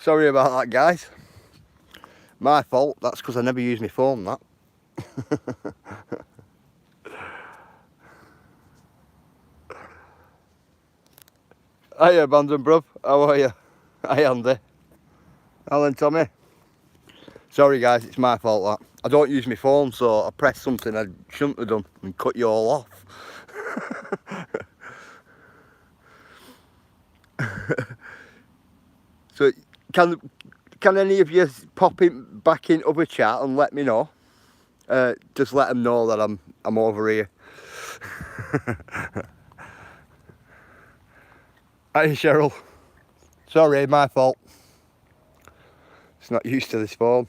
Sorry about that, guys. My fault. That's because I never use my phone, that. Hiya, Bandon bruv. How are you? Hi, Andy. Alan, Tommy. Sorry, guys. It's my fault, that. I don't use my phone, so I pressed something I shouldn't have done and cut you all off. So, can any of you pop in back into the chat and let me know? Just let them know that I'm over here. Hi, Cheryl. Sorry, my fault. It's not used to this phone.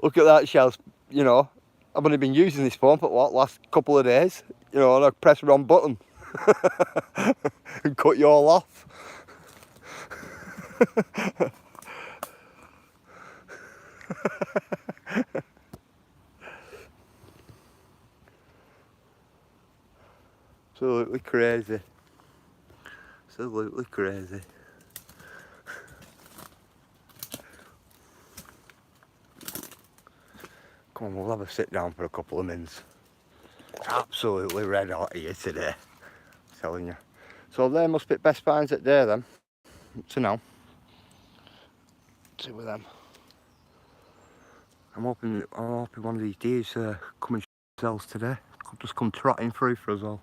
Look at that, Shells. You know, I've only been using this phone for what, last couple of days. You know, and I press the wrong button and cut you all off. Absolutely crazy. Absolutely crazy. Come on, we'll have a sit down for a couple of minutes. Absolutely red hot here today, I'm telling you. So there must be best finds at there then, to now. Two of them. I'm hoping one of these deers come and themselves today. Could just come trotting through for us all.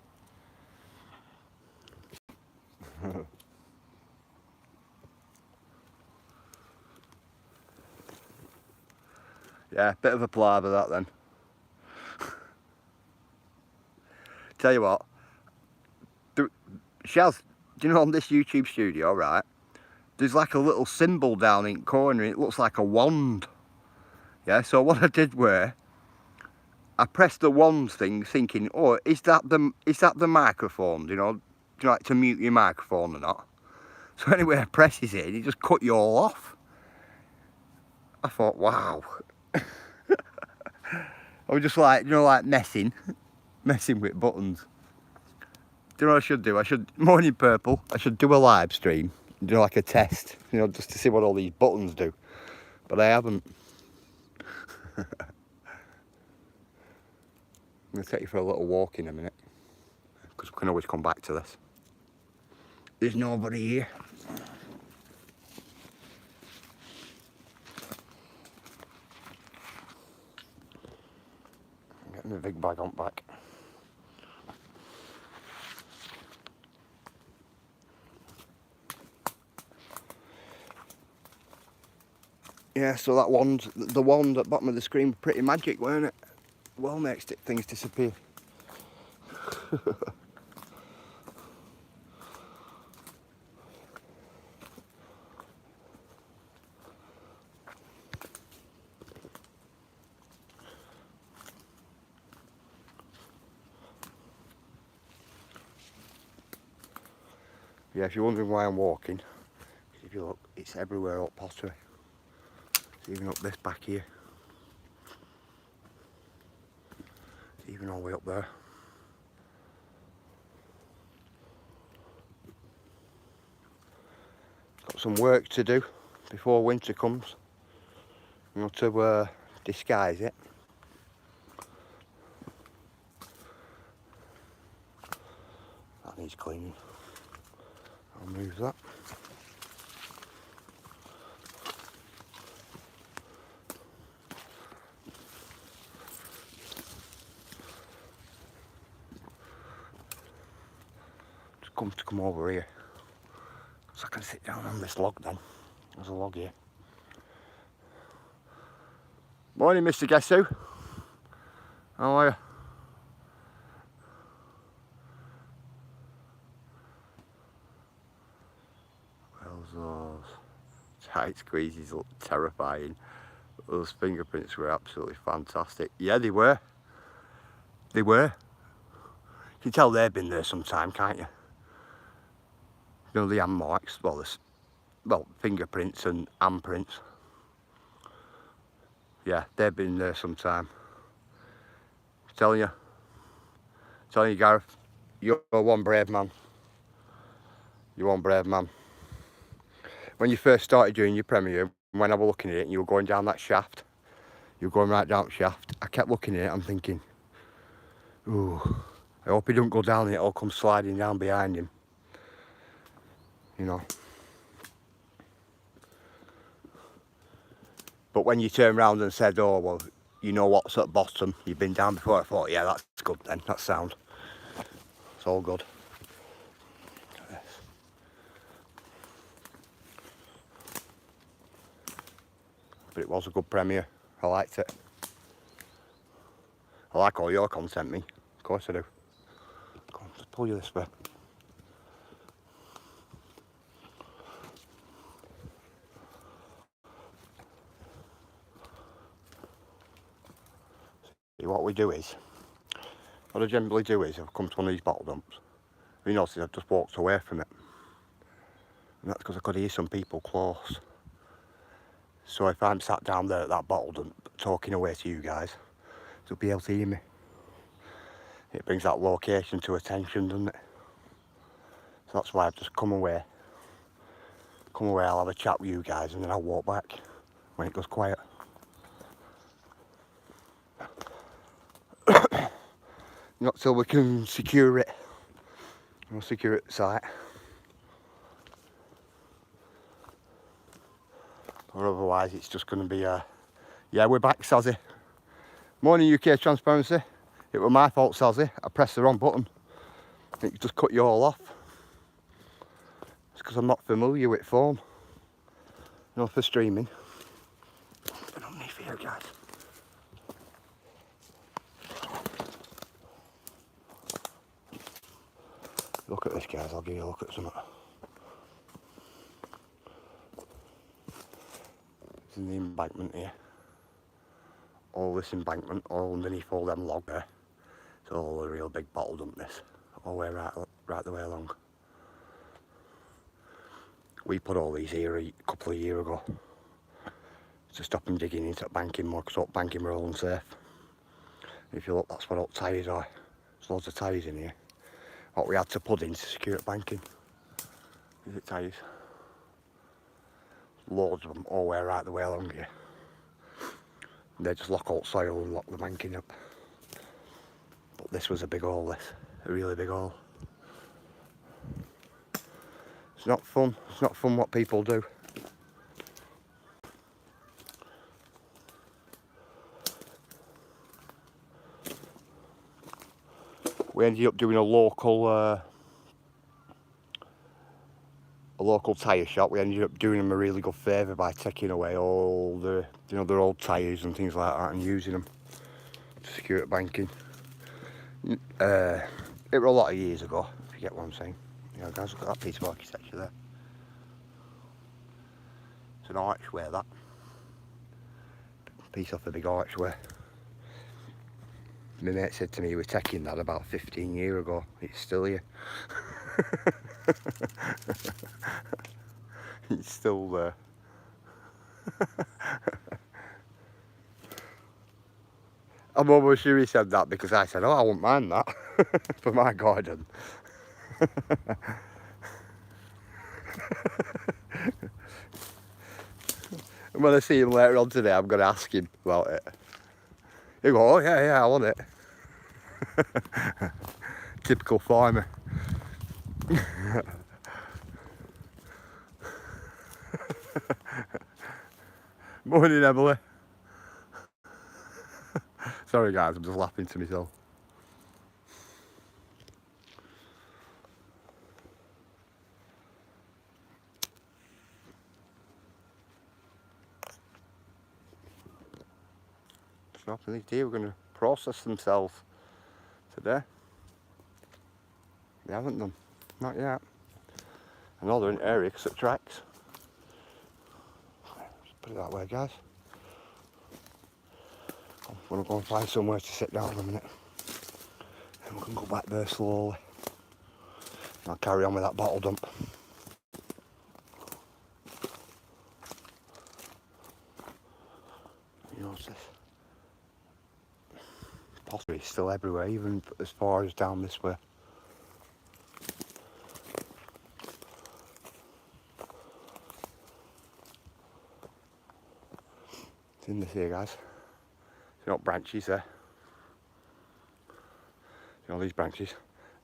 Yeah, bit of a palaver that then. Tell you what, Shaz, do you know on this YouTube studio, right, there's like a little symbol down in the corner, it looks like a wand. Yeah, so what I did were, I pressed the wand thing thinking, oh, is that the microphone, you know, do you like to mute your microphone or not? So anyway, I presses it and it just cut you all off. I thought, wow. I was just like, you know, like messing with buttons. Do you know what I should do? I should, Morning Purple, I should do a live stream, do like a test, you know, just to see what all these buttons do. But I haven't. I'm going to take you for a little walk in a minute, because we can always come back to this. There's nobody here. I'm getting the big bag on back. Yeah, so that wand, the wand at the bottom of the screen, pretty magic, weren't it? Well, next things disappear. Yeah, if you're wondering why I'm walking, if you look, it's everywhere up pottery. It's even up this back here. It's even all the way up there. Got some work to do before winter comes. You know, to disguise it. That needs cleaning. I'll move that. Just come over here, so I can sit down on this log then. There's a log here. Morning, Mr. Guess Who. How are you? tight squeezes look terrifying. Those fingerprints were absolutely fantastic. Yeah, they were. They were. You can tell they've been there some time, can't you? You know, the hand marks, well, fingerprints and handprints. Yeah, they've been there some time. I'm telling you, Gareth, you're one brave man. You're one brave man. When you first started doing your Premiere, when I was looking at it and you were going down that shaft, you were going right down the shaft, I kept looking at it, I'm thinking, ooh, I hope he don't go down and it'll come sliding down behind him. You know. But when you turned around and said, oh, well, you know what's at the bottom, you've been down before, I thought, yeah, that's good then, that's sound. It's all good. But it was a good Premiere, I liked it. I like all your content, me. Of course I do. Come on, just pull you this way. See, what I generally do is, if I come to one of these bottle dumps, you notice I've just walked away from it. And that's because I could hear some people close. So if I'm sat down there at that bottle dump, talking away to you guys, you'll be able to hear me. It brings that location to attention, doesn't it? So that's why I've just come away. I'll have a chat with you guys and then I'll walk back when it goes quiet. Not till we can secure it. We'll secure it site. Or otherwise it's just going to be yeah, we're back, Sazzy. Morning, UK Transparency. It was my fault, Sazzy. I pressed the wrong button. It just cut you all off. It's because I'm not familiar with phone. You know, for streaming. Been underneath here, guys. Look at this, guys. I'll give you a look at something. It's in the embankment here. All this embankment, all underneath all them logs there. It's all a real big bottle dump, this. All the way right the way along. We put all these here a couple of years ago to stop them digging into the banking more, because all banking were all unsafe. If you look, that's what all tyres are. There's loads of tyres in here. What we had to put in to secure the banking. Is it tyres? Loads of them all the way right the way along here. And they just lock all soil and lock the banking up. But this was a big hole, this. A really big hole. It's not fun. It's not fun what people do. We ended up doing a local tyre shop. We ended up doing them a really good favour by taking away all the, you know, their old tyres and things like that and using them to secure the banking. It was a lot of years ago, if you get what I'm saying. You know, guys, look at that piece of architecture there. It's an archway, that. Piece off a big archway. My mate said to me, we're taking that about 15 years ago. It's still here. It's still there. I'm almost sure he said that because I said, oh, I wouldn't mind that for my garden. And when I see him later on today, I'm going to ask him about it. He'll go, oh, yeah, I want it. Typical farmer. Morning, Emily. Sorry, guys, I'm just laughing to myself. Snapping these deer, we're going to process themselves today. They haven't done, not yet. I know they're in area because it tracks. Put it that way, guys. I'm gonna go and find somewhere to sit down in a minute. And we can go back there slowly. And I'll carry on with that bottle dump. You notice this? Pottery is still everywhere, even as far as down this way. It's in this here, guys. You know, branches there. You know these branches?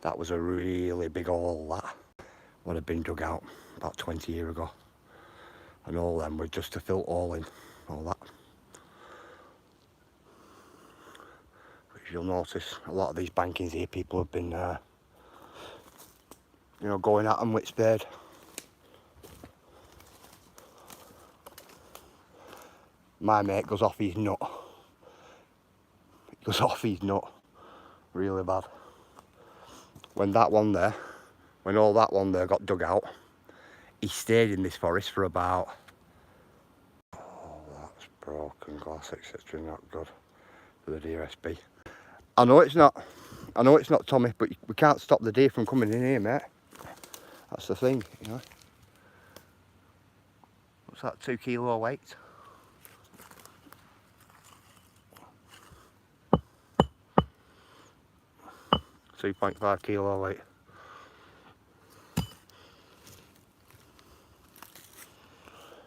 That was a really big hole, that would have been dug out about 20 years ago. And all them were just to fill all in, all that. As you'll notice, a lot of these bankings here, people have been, you know, going at them with spade. My mate goes off his nut. He goes off his nut really bad. When that one there, when all that one there got dug out, he stayed in this forest for about, oh, that's broken glass, etc. Not good for the DRSB. I know it's not, Tommy, but we can't stop the deer from coming in here, mate. That's the thing, you know. What's that, 2 kilo weight? .5 kilo weight.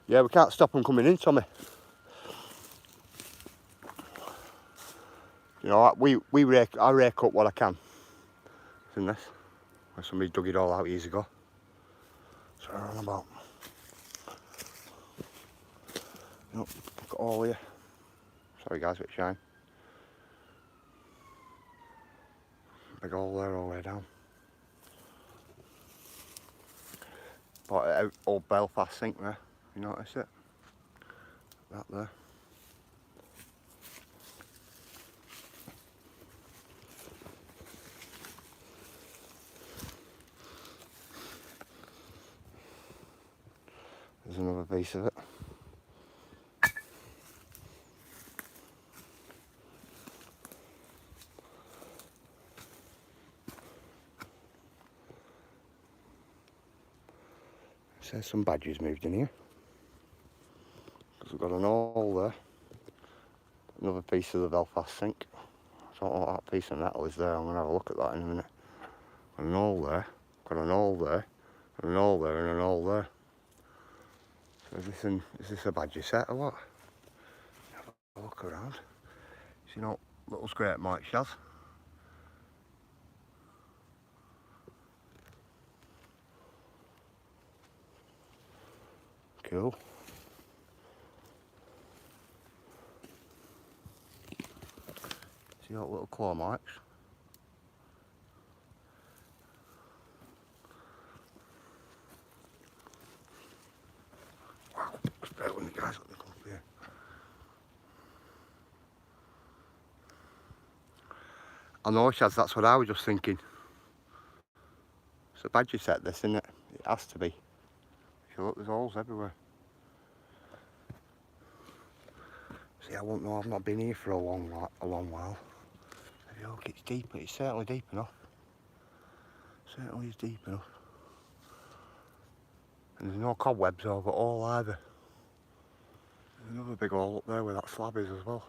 Yeah, we can't stop them coming in, Tommy. You know, I rake up what I can. It's in this, where somebody dug it all out years ago. So I'm on about. You know, look at all here. Sorry guys, a bit shine. Big hole there all the way down. Bought it out, old Belfast sink there. You notice it? That there. There's another piece of it. There's some badgers moved in here. Because we've got an hole there. Another piece of the Belfast sink. I don't know what that piece of metal is there. I'm going to have a look at that in a minute. Got an hole there. Got an hole there. And an hole there and an hole there. So is this a badger set or what? Have a look around. See, you know, little scrape mark shaz. Cool. See that little claw marks? Wow, it's better when the guys let me come up here. I know, Shaz, that's what I was just thinking. It's a badger set, this, isn't it? It has to be. If you look, there's holes everywhere. See, I won't know, I've not been here for a long while. If you look, it's deep, it's certainly deep enough. Certainly is deep enough. And there's no cobwebs over all either. There's another big hole up there where that slab is as well.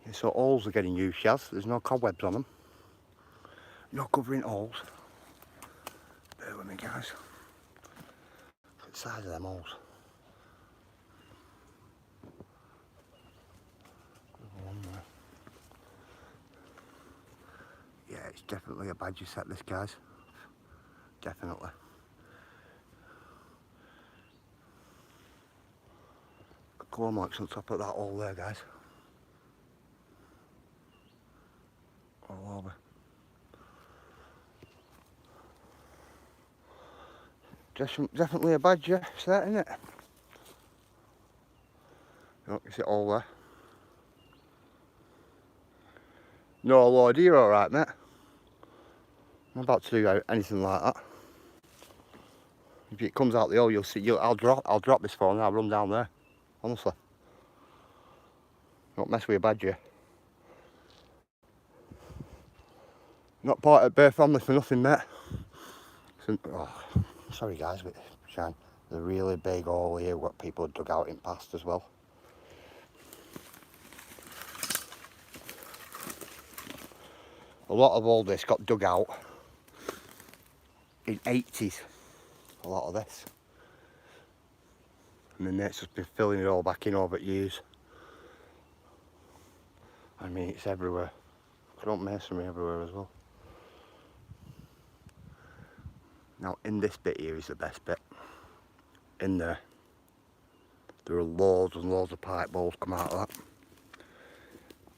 Yeah, so holes are getting used, Shaz. There's no cobwebs on them. No covering holes. Bear with me, guys. Look at the size of them holes. One there. Yeah, it's definitely a badger set, this, guys. Definitely. Claw marks on top of that hole there, guys. All over. Definitely a badger set, isn't it? Look, you see it all there. No Lord, you're alright, mate. I'm about to do anything like that. If it comes out the hole, you'll see. I'll drop this phone and I'll run down there. Honestly, don't mess with a badger. Not part of Bear family for nothing, mate. So, oh, sorry guys, but shine. There's a really big hole here what people have dug out in past as well. A lot of all this got dug out in 80s. A lot of this. And my mate's just been filling it all back in over years. I mean, it's everywhere. Front masonry everywhere as well. Now, in this bit here is the best bit. In there are loads and loads of pipe balls come out of that.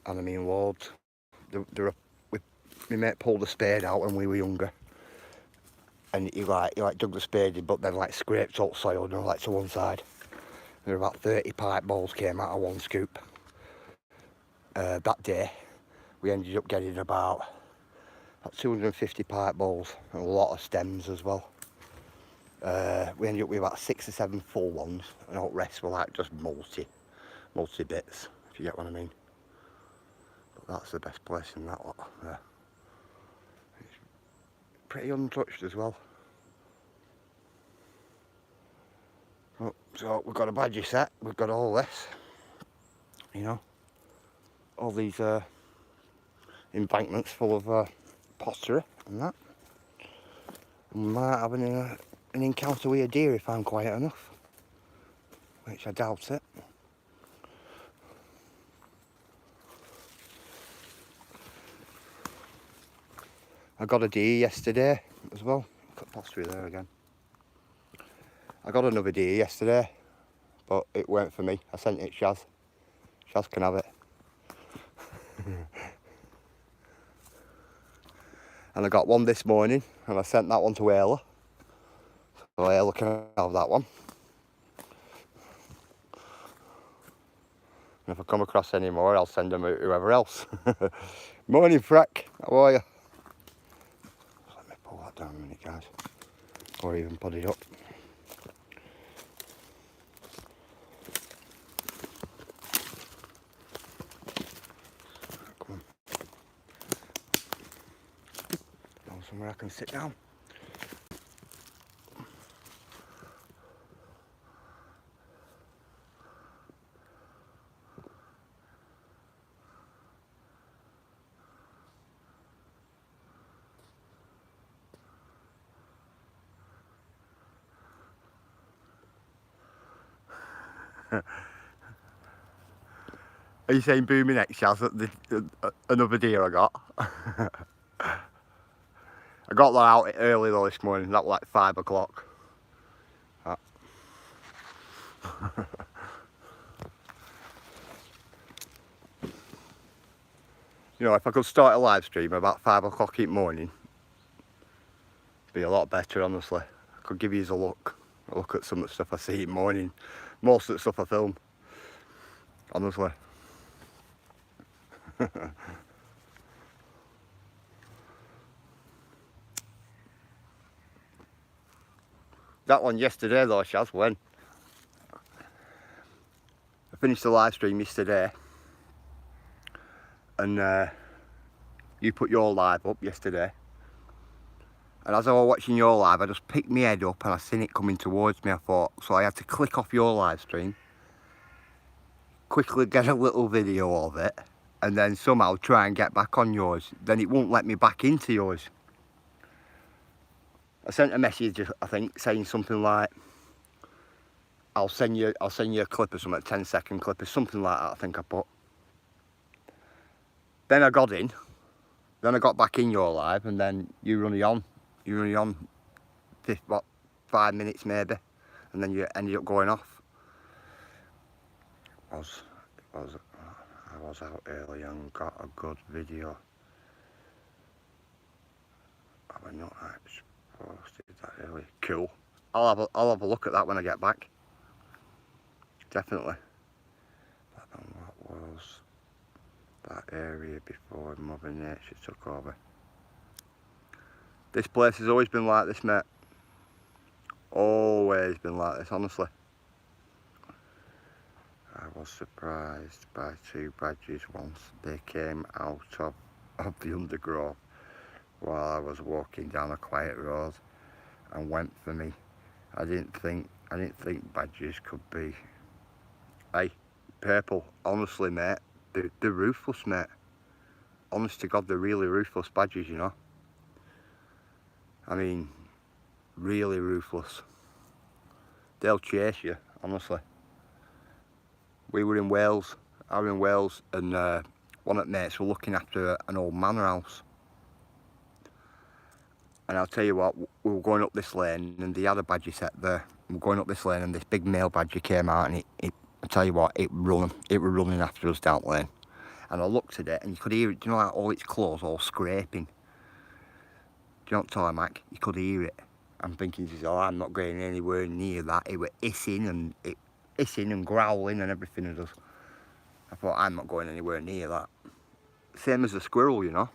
And I mean loads. My mate pulled the spade out when we were younger. And he dug the spade in, but then like scraped all soil, you know, like to one side. There were about 30 pipe balls came out of one scoop. That day, we ended up getting about 250 pipe balls and a lot of stems as well. We ended up with about 6 or 7 full ones, and all the rest were like just multi bits, if you get what I mean. But that's the best place in that lot there. It's pretty untouched as well. Oh, so we've got a badger set, we've got all this, you know, all these embankments full of pottery and that. We might have an encounter with a deer if I'm quiet enough, which I doubt it. I got a deer yesterday as well. Look at pottery there again. I got another deer yesterday, but it weren't for me. I sent it Shaz. Shaz can have it. And I got one this morning, and I sent that one to Ayla. So Ayla can have that one. And if I come across any more, I'll send them out to whoever else. Morning, Freck. How are you? Let me pull that down a minute, guys. Or even put it up. Come on. Down somewhere I can sit down. Are you saying booming next, Shaz, another deer I got? I got that out early though this morning, that was like 5 o'clock. You know, if I could start a live stream about 5 o'clock in the morning, it'd be a lot better, honestly. I could give you a look at some of the stuff I see in the morning. Most of the stuff I film, honestly. That one yesterday though, Shaz, when I finished the live stream yesterday, and you put your live up yesterday, and as I was watching your live, I just picked my head up and I seen it coming towards me. I thought, so I had to click off your live stream, quickly get a little video of it, and then somehow try and get back on yours. Then it won't let me back into yours. I sent a message, I think, saying something like, I'll send you a clip or something, a 10-second clip or something like that, I think I put. Then I got in, then I got back in your live, and then you run it on. You run it on 5 minutes maybe, and then you ended up going off. I was out early and got a good video. Have I not actually posted that early? Cool. I'll have a look at that when I get back. Definitely. But what was that area before Mother Nature took over? This place has always been like this, mate. Always been like this, honestly. I was surprised by 2 badgers once. They came out of the undergrowth while I was walking down a quiet road and went for me. I didn't think badgers could be. Hey, purple, honestly, mate, they're ruthless, mate. Honest to God, they're really ruthless badgers, you know. I mean, really ruthless. They'll chase you, honestly. We were in Wales, I was in Wales, and one of the mates were looking after an old manor house. And I'll tell you what, we were going up this lane and they had a badger set there. We were going up this lane and this big male badger came out and I tell you what, it was running after us down the lane. And I looked at it and you could hear it, do you know, like all its claws all scraping. Do you know what I'm talking, Mac? You could hear it. I'm thinking, oh, I'm not going anywhere near that. It were hissing and growling and everything it does. I thought, I'm not going anywhere near that. Same as a squirrel, you know.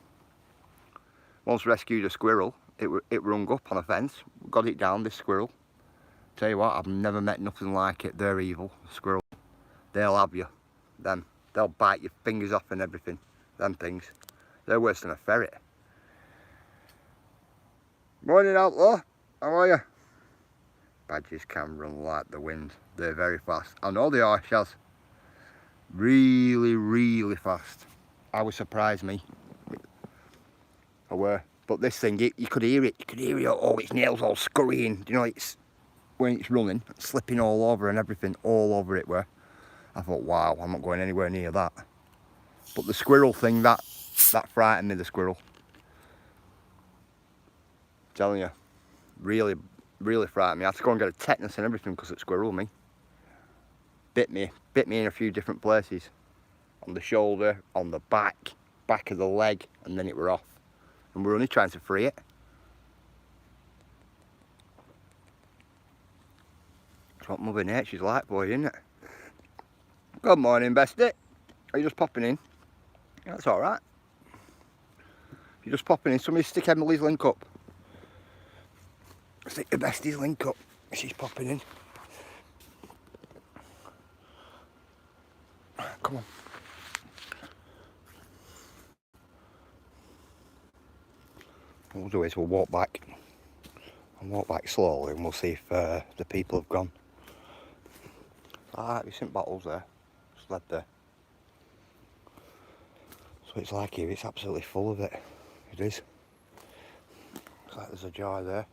Once rescued a squirrel, it rung up on a fence, got it down, this squirrel. Tell you what, I've never met nothing like it. They're evil, squirrel. They'll have you, them. They'll bite your fingers off and everything, them things. They're worse than a ferret. Morning, outlaw. How are you? Badgers can run like the wind. They're very fast. I know they are, Shaz. Really, really fast. I was surprised, me. I were. But this thing, you could hear it. You could hear it, all its nails all scurrying. Do you know, it's when it's running, slipping all over and everything, all over it were. I thought, wow, I'm not going anywhere near that. But the squirrel thing, that frightened me, the squirrel. I'm telling you, really, really frightened me. I had to go and get a tetanus and everything because it squirreled me. Bit me in a few different places. On the shoulder, on the back of the leg, and then it were off. And we're only trying to free it. That's what Mother Nature's like, boy, isn't it? Good morning, bestie. Are you just popping in? That's all right. You're just popping in. Somebody stick Emily's link up. Stick the bestie's link up. She's popping in. Come on. What we'll do is we'll walk back. And walk back slowly and we'll see if the people have gone. Ah, there's some bottles there. Just led there. So it's like here, it's absolutely full of it. It is. Looks like there's a jar there.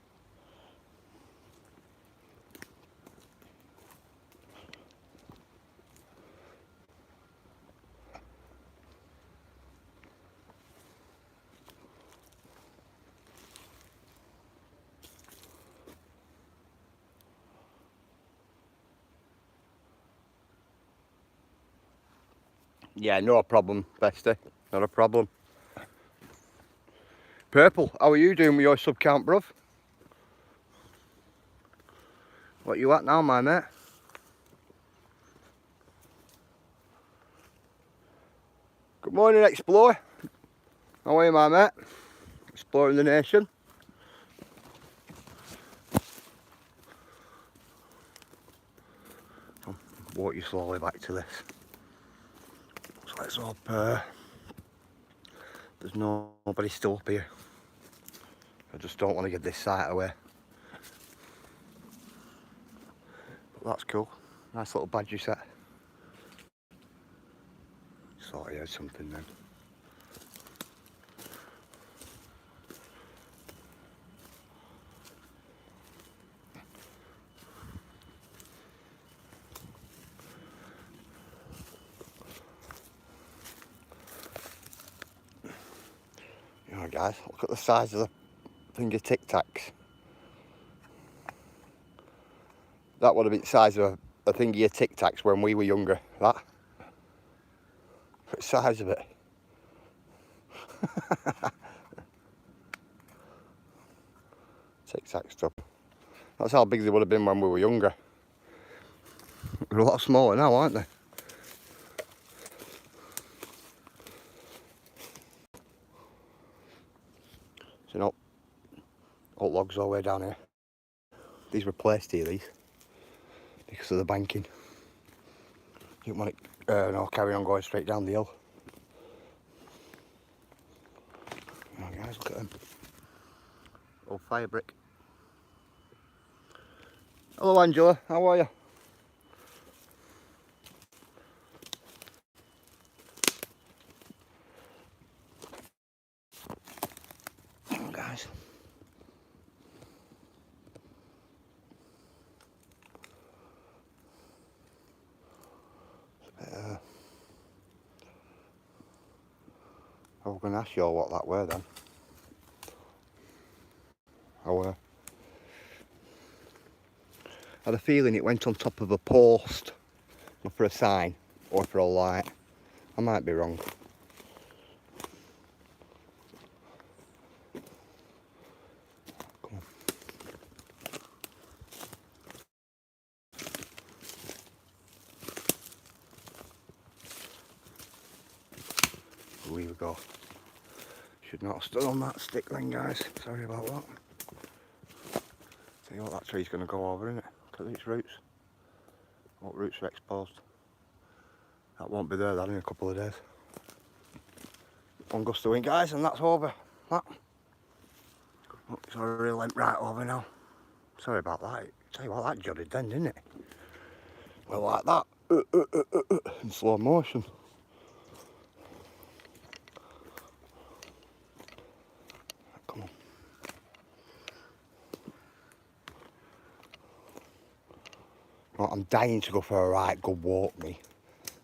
Yeah, no problem, bestie. Not a problem. Purple, how are you doing with your sub count, bruv? What you at now, my mate? Good morning, Explorer. How are you, my mate? Exploring the nation. I'll walk you slowly back to this. So let's hope there's nobody still up here. I just don't want to give this site away. But that's cool. Nice little badger set. Thought I heard something then. You know, guys, look at the size of the finger Tic Tacs. That would have been the size of a finger Tic Tacs when we were younger. That. The size of it. Tic Tac stuff. That's how big they would have been when we were younger. They're a lot smaller now, aren't they? So, no, all logs all the way down here. These were placed here, these, because of the banking. You didn't want it no, carry on going straight down the hill. Oh guys, look at them. Old fire brick. Hello Angela, how are you? Oh guys. I was going to ask you all what that were then. I had a feeling it went on top of a post for a sign or for a light. I might be wrong. Come on. Here we go. Should not have stood on that stick then, guys. Sorry about that. Tell you what, that tree's going to go over, isn't it? Look at its roots. What roots are exposed. That won't be there, that, in a couple of days. One gust of wind, guys, and that's over. That. Oh, it's already went right over now. Sorry about that. Tell you what, that judded then, didn't it? Well, like that. In slow motion. Come on. Right, I'm dying to go for a right good walk, me.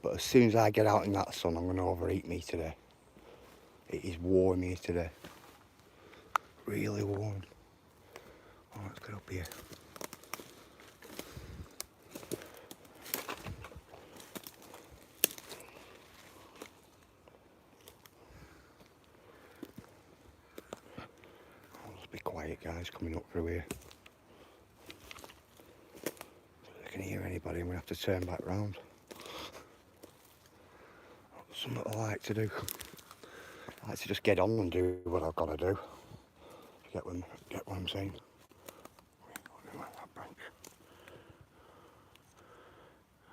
But as soon as I get out in that sun, I'm going to overeat me today. It is warm here today. Really warm. Oh, let's get up here. Oh, let's be quiet, guys, coming up through here. If I can hear anybody, I'm going to have to turn back round. Something I like to do. I like to just get on and do what I've got to do. Get what I'm saying. That branch.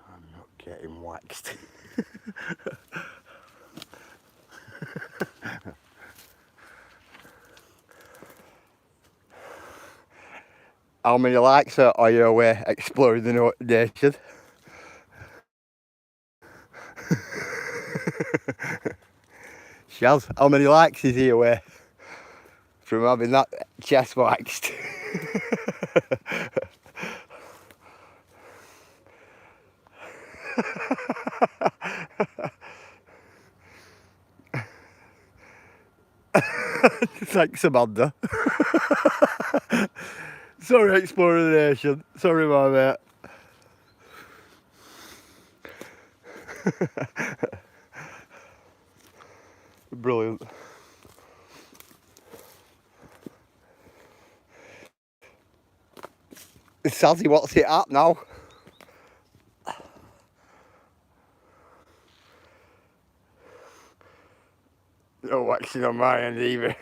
I'm not getting waxed. How many likes are you away exploring the nation? Shaz, how many likes is he away from having that chest waxed? Thanks, Amanda. Sorry, exploring the nation. Sorry, my mate. Brilliant. Sazzy, what's it at now? No waxing on my end either.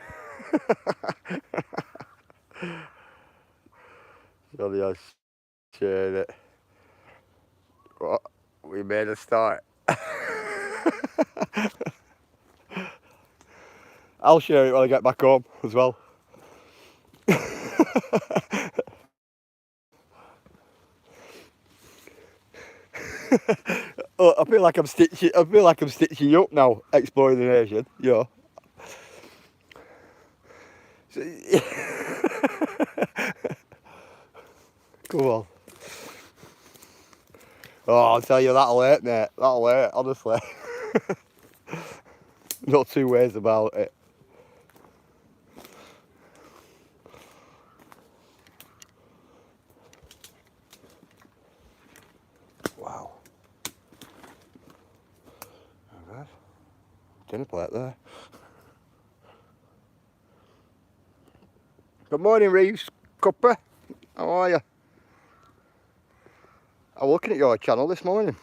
Sorry, I shared it. What? We made a start. I'll share it when I get back home as well. Oh, I feel like I'm stitching you up now, exploring the nation. You know. Come on. Oh, I'll tell you, that'll hurt, mate. That'll hurt, honestly. No two ways about it. Wow. Alright. Dinner plate there. Good morning, Reeves. Cuppa. How are you? I was looking at your channel this morning,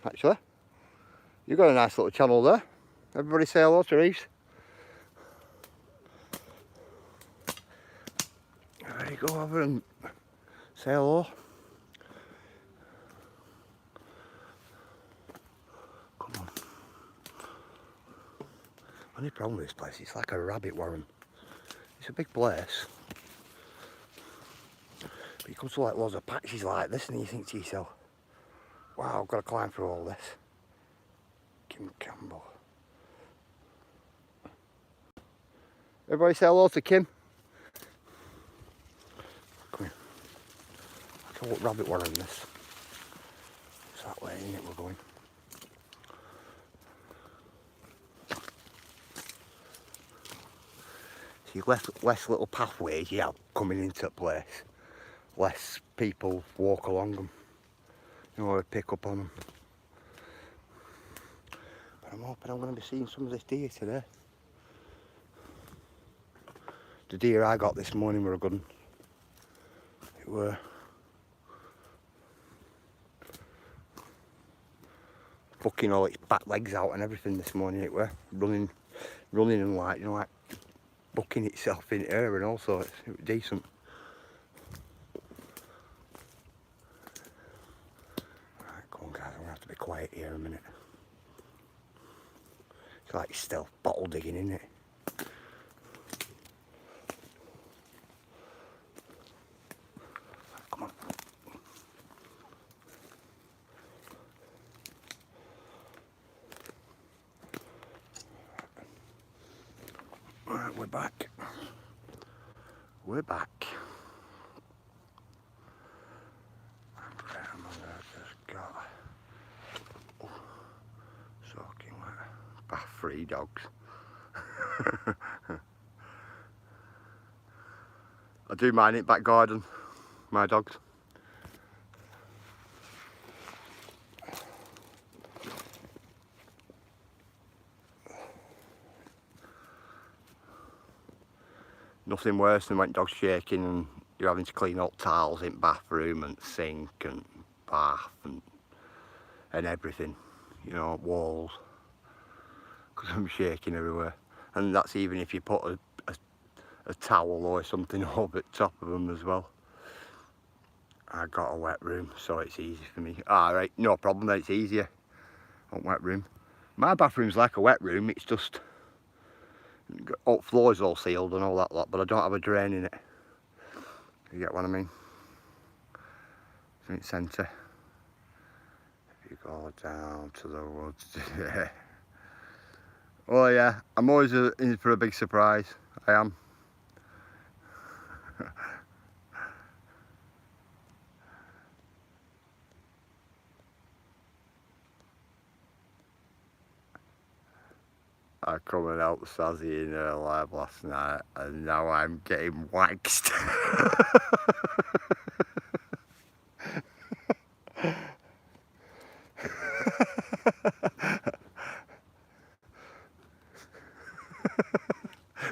actually. You've got a nice little channel there. Everybody say hello to Reeves. There you go over and Say hello. Come on. Only problem with this place, it's like a rabbit warren. It's a big place. But you come to like loads of patches like this and you think to yourself, wow, I've got to climb through all this. Kim Campbell. Everybody say hello to Kim. Come here. Look at what rabbit warren this. It's that way, isn't it, we're going. See, less little pathways you have coming into the place. Less people walk along them. You know, or pick up on them. But I'm hoping I'm going to be seeing some of this deer today. The deer I got this morning were a good one. It were. Fucking all its back legs out and everything this morning. It were running and like, you know, like bucking itself in air and all sorts. It was decent. Right, come on guys, I'm gonna have to be quiet here a minute. It's like stealth bottle digging, isn't it? Come on. Right, we're back. We're back. Just got soaking wet. Bath free dogs. I do mine it back garden, my dogs. Nothing worse than when dogs shaking and you're having to clean up tiles in bathroom and sink and bath and everything, you know, walls, because I'm shaking everywhere. And that's even if you put a towel or something over the top of them as well. I got a wet room, so it's easy for me. Alright, no problem then, it's easier on wet room. My bathroom's like a wet room, it's just all floors all sealed and all that lot, but I don't have a drain in it. You get what I mean? In its centre. If you go down to the woods today. Oh yeah, I'm always in for a big surprise. I am. I come and helped Sazzy in her live last night and now I'm getting waxed.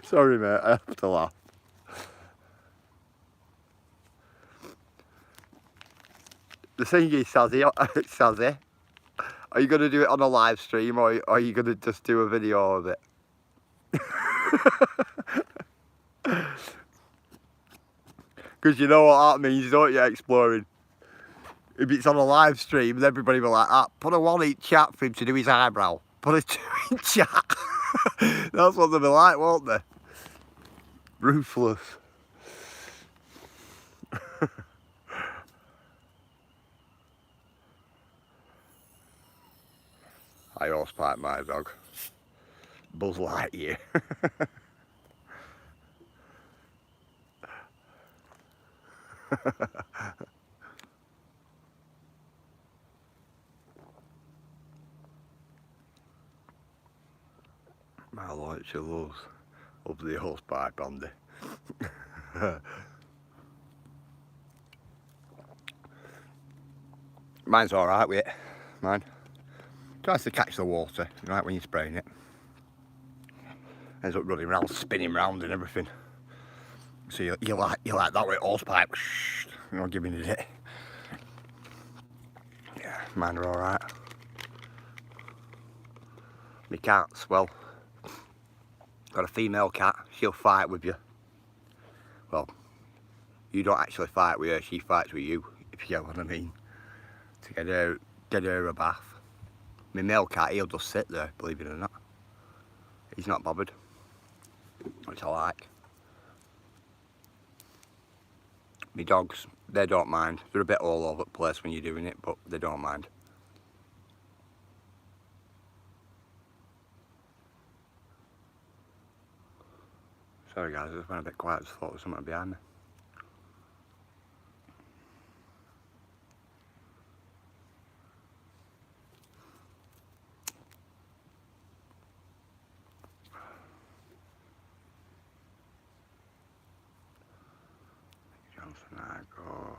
Sorry mate, I have to laugh. The thing is, Sazzy, are you going to do it on a live stream or are you going to just do a video of it? Because you know what that means, don't you, exploring? If it's on a live stream, then everybody will be like, put a one in chat for him to do his eyebrow. Put a two in chat. That's what they'll be like, won't they? Ruthless. I horse pipe my dog. Buzz Lightyear. My lord, she loves the horse pipe, Andy. Mine's alright with it, mine. Tries to catch the water, right when you're spraying it. Ends up running around, spinning round and everything. So you like that with horse pipe, you know, giving it. Yeah, mine are alright. My cats, well, got a female cat, she'll fight with you. Well, You don't actually fight with her, she fights with you, if you get what I mean. To get her a bath. My male cat, he'll just sit there, believe it or not. He's not bothered, which I like. My dogs, they don't mind. They're a bit all over the place when you're doing it, but they don't mind. Sorry guys, I just went a bit quiet, I just thought there was something behind me. Johnson, I go.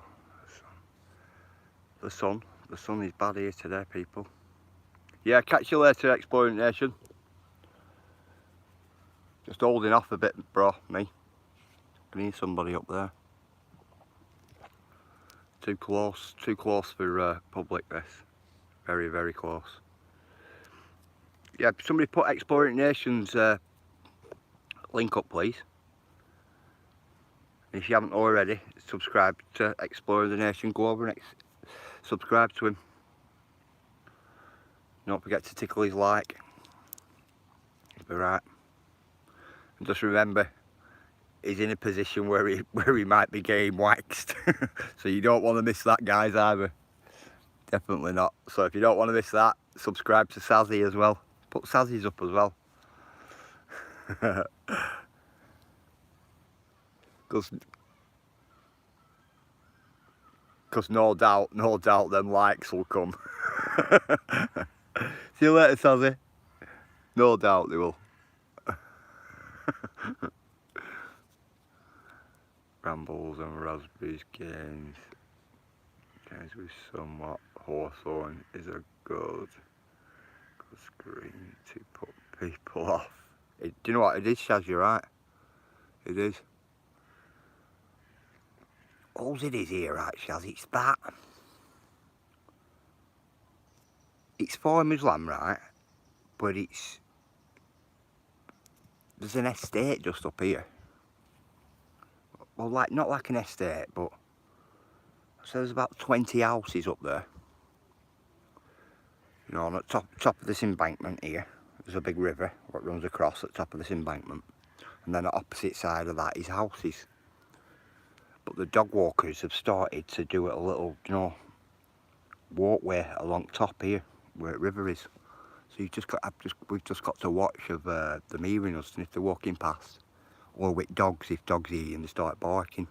The sun is bad here today, people. Yeah, catch you later, Exploring Nation. Just holding off a bit, bro, me. I need somebody up there. Too close for public this. Very, very close. Yeah, somebody put Exploring Nation's link up, please. If you haven't already, subscribe to Exploring the Nation. Go over and subscribe to him. Don't forget to tickle his like. He'll be right. And just remember, he's in a position where he might be getting waxed. So you don't want to miss that, guys, either. Definitely not. So if you don't want to miss that, subscribe to Sazzy as well. Put Sazzy's up as well. Because no doubt them likes will come. See you later, Sazzy. No doubt they will. Brambles and raspberries games. Games with somewhat hawthorn is a good screen to put people off. Do you know what? It is, Shaz, you're right. It is. All it is here, right, Shaz, it's that. It's farmer's land, right? But there's an estate just up here. Well, like, not like an estate, but so there's about 20 houses up there. You know, on the top of this embankment here, there's a big river that runs across at the top of this embankment. And then the opposite side of that is houses. But the dog walkers have started to do a little, you know, walkway along top here, where the river is. So we've just got to watch of them hearing us, and if they're walking past, or with dogs, if dogs hear and they start barking.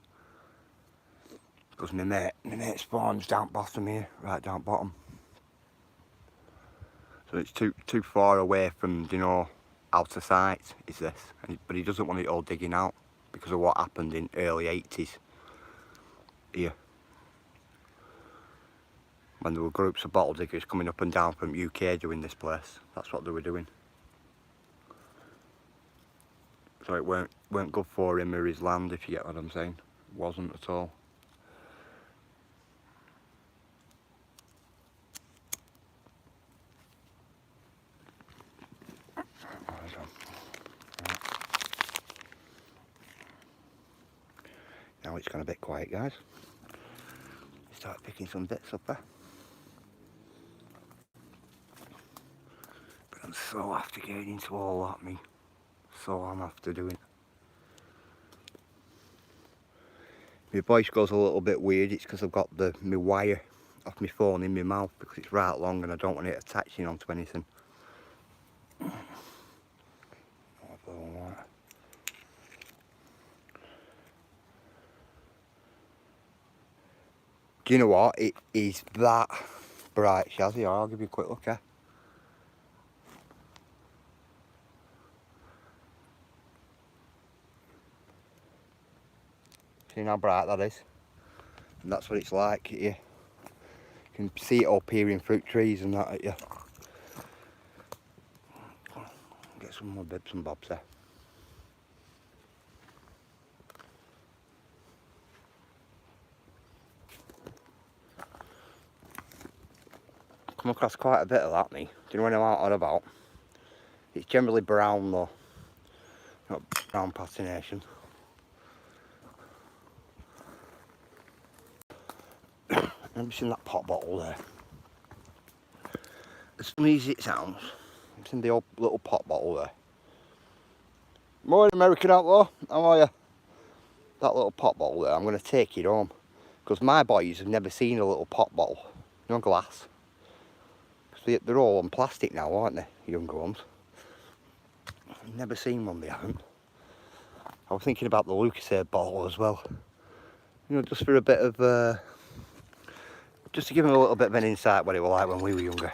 Because my mate spawns down bottom here, right down bottom. So it's too far away from, you know, out of sight is this. But he doesn't want it all digging out because of what happened in early 80s here. When there were groups of bottle diggers coming up and down from UK doing this place. That's what they were doing. So it weren't good for him or his land, if you get what I'm saying. It wasn't at all. Now it's gone a bit quiet, guys. Start picking some bits up there. But I'm so after getting into all that, me. So I'm after doing. My voice goes a little bit weird. It's because I've got my wire off my phone in my mouth because it's right long and I don't want it attaching onto anything. Do you know what? It is that bright, Shazzy. I'll give you a quick look, eh? See how bright that is? And that's what it's like here. You can see it up here in fruit trees and that at you. Get some more bits and bobs there. Come across quite a bit of that, me. Do you know what I'm on about? It's generally brown though, not brown patination. Have you seen that pop bottle there? As funny as it sounds, it's in the old little pop bottle there. Morning, American Outlaw. How are you? That little pop bottle there, I'm going to take it home. Because my boys have never seen a little pop bottle. No glass. Because they're all on plastic now, aren't they? Younger ones. I've never seen one, they haven't. I was thinking about the Lucozade bottle as well. You know, just for a bit of... just to give them a little bit of an insight what it was like when we were younger.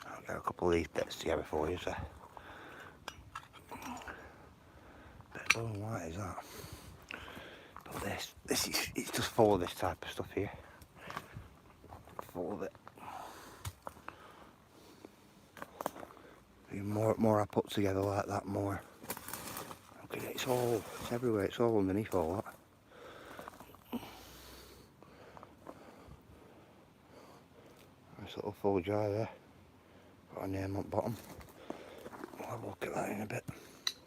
I'll get a couple of these bits together for you, so. Bit of blue and white is that. But this is, it's just full of this type of stuff here. Full of it. The more I put together like that, more. Look at it, it's everywhere, it's all underneath all that. Nice little full jar there. Got a name on the bottom. I'll have a look at that in a bit.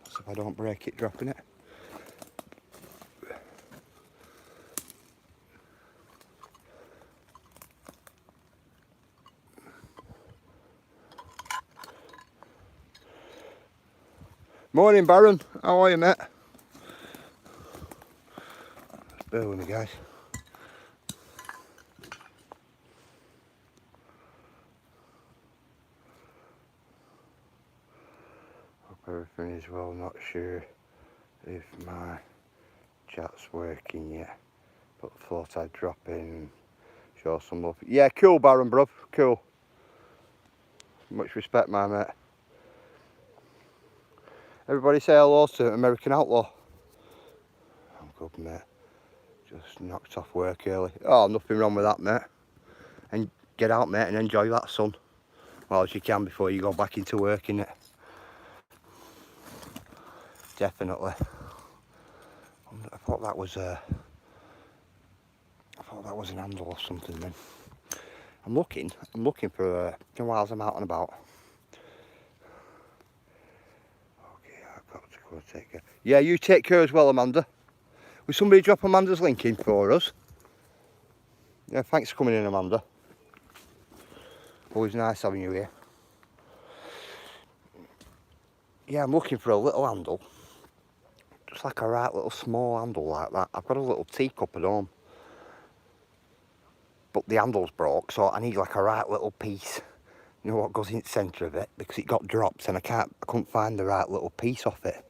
So if I don't break it, dropping it. Morning, Baron. How are you, mate? Bear with me, guys. Hope everything is well. Not sure if my chat's working yet, but thought I'd drop in and show some love. Yeah, cool, Baron, bruv. Cool. Much respect, my mate. Everybody say hello to American Outlaw. I'm good, mate. Just knocked off work early. Oh, nothing wrong with that, mate. And get out, mate, and enjoy that sun well as you can before you go back into work, innit? Definitely. I thought that was an handle or something. Then I'm looking for whilst I'm out and about. Okay, I've got to go take care. Yeah, you take care as well, Amanda. Will somebody drop Amanda's link in for us? Yeah, thanks for coming in, Amanda. Always nice having you here. Yeah, I'm looking for a little handle. Just like a right little small handle like that. I've got a little teacup at home. But the handle's broke, so I need like a right little piece. You know what goes in the centre of it? Because it got dropped and I couldn't find the right little piece off it.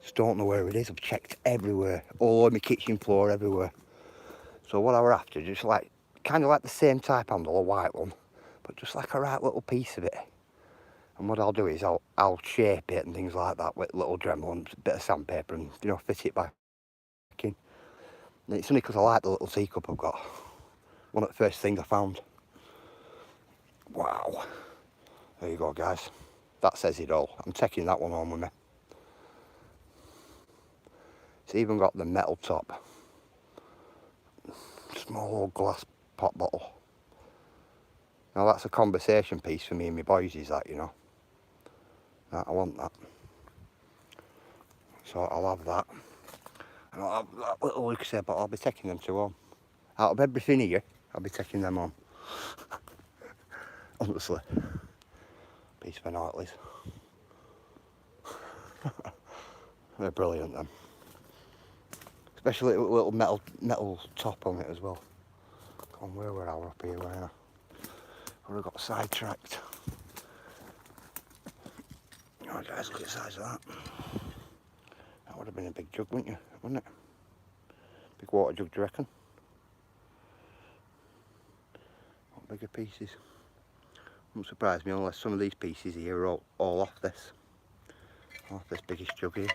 Just don't know where it is. I've checked everywhere. All over my kitchen floor, everywhere. So what I were after, just like, kind of like the same type handle, a white one. But just like a right little piece of it. And what I'll do is I'll shape it and things like that with little Dremel and a bit of sandpaper and, you know, fit it back in. And it's only because I like the little teacup I've got. One of the first things I found. Wow. There you go, guys. That says it all. I'm taking that one home with me. It's even got the metal top. Small old glass pop bottle. Now that's a conversation piece for me and my boys, is that, you know. I want that. So I'll have that. And I'll have that little Lucozade, but I'll be taking them to home. Out of everything here, I'll be taking them home. Honestly. Piece of an Hartley's. They're brilliant, them. Especially with a little metal top on it as well. Come on, where were I up here? Where I would have got sidetracked. Oh guys, look at the size of that. That would have been a big jug, wouldn't it? Big water jug, do you reckon? What bigger pieces? Wouldn't surprise me unless some of these pieces here are all off this. Off this biggest jug here.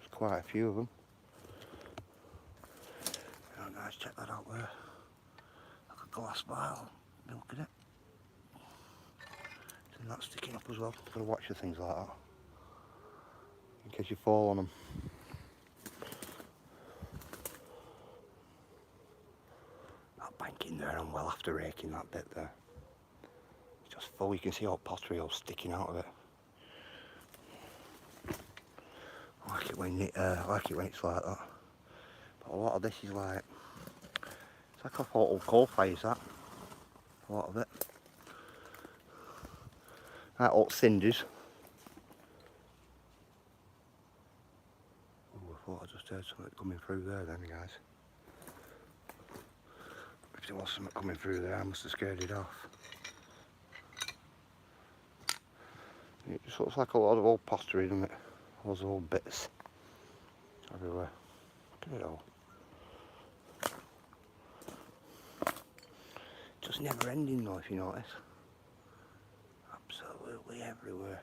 There's quite a few of them. Oh guys, check that out there. Like a glass vial. Look at it. And that's sticking up as well. You've got to watch the things like that. In case you fall on them. That bank in there, I'm well after raking that bit there. It's just full, you can see all pottery all sticking out of it. I like it when it's like that. But a lot of this is like, it's like a total coal fires, that. A lot of it. That old cinders. Ooh, I thought I just heard something coming through there then, guys. If there was something coming through there, I must have scared it off. It just looks like a lot of old pottery, doesn't it? All those old bits everywhere. Look at it all. Just never ending though, if you notice. Absolutely everywhere.